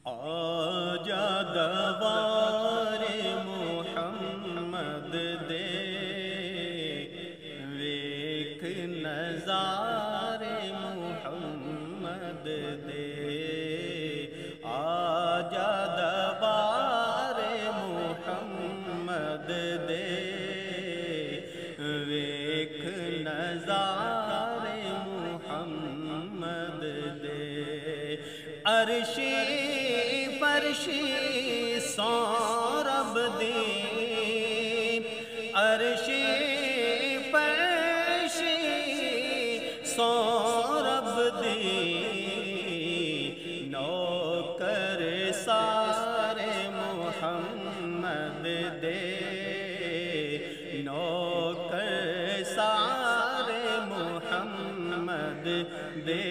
آجا دوار محمد دے ویکھ نظار محمد دے آجا دوار محمد دے ویکھ نظار محمد دے عرشی فرشی سورب دی عرشی فرشی سورب دی نوکر سارے محمد دے نوکر سارے محمد دے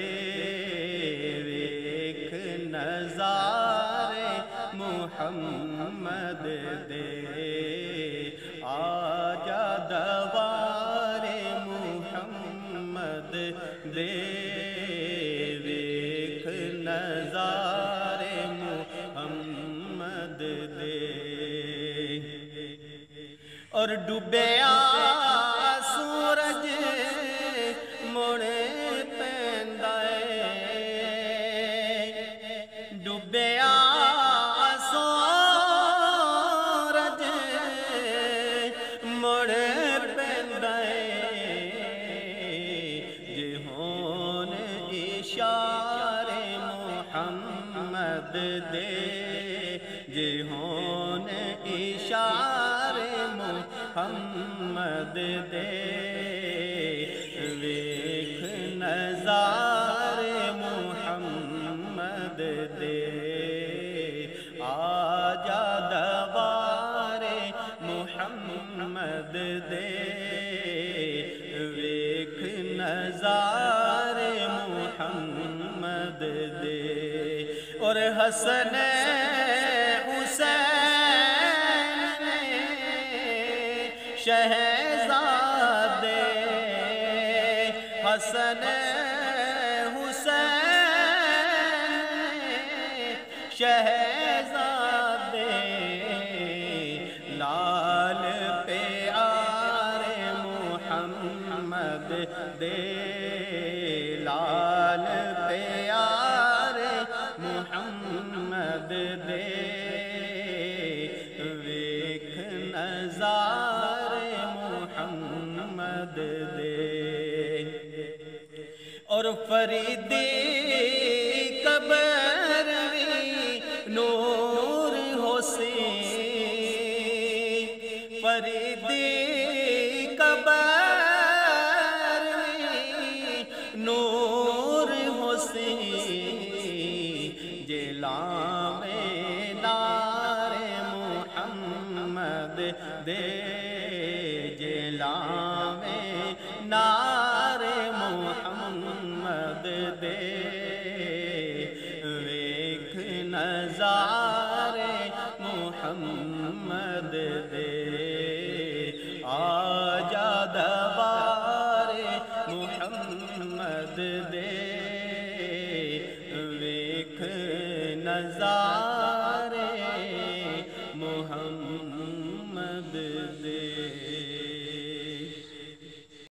محمد دے آجا دوار محمد دے ویکھ نظار محمد دے اور ڈوبیا سورج مڑ پیندا اے ڈوبیا محمد دے جے ہون اشارے محمد دے ویکھ نظارے محمد دے آجا دوار محمد دے ویکھ نظارے محمد دے اور حسن حسین شہزادے حسن حسین شہزادے لال پیارے محمد دے لال پیارے محمد دے ویکھ نظار محمد دے اور فریدی قبر وی نور حسین فریدی قبر وی نور حسین جلام نار محمد دے جلام نار محمد دے ویکھ نظار محمد دے آجا دوار محمد دے ویکھ نظار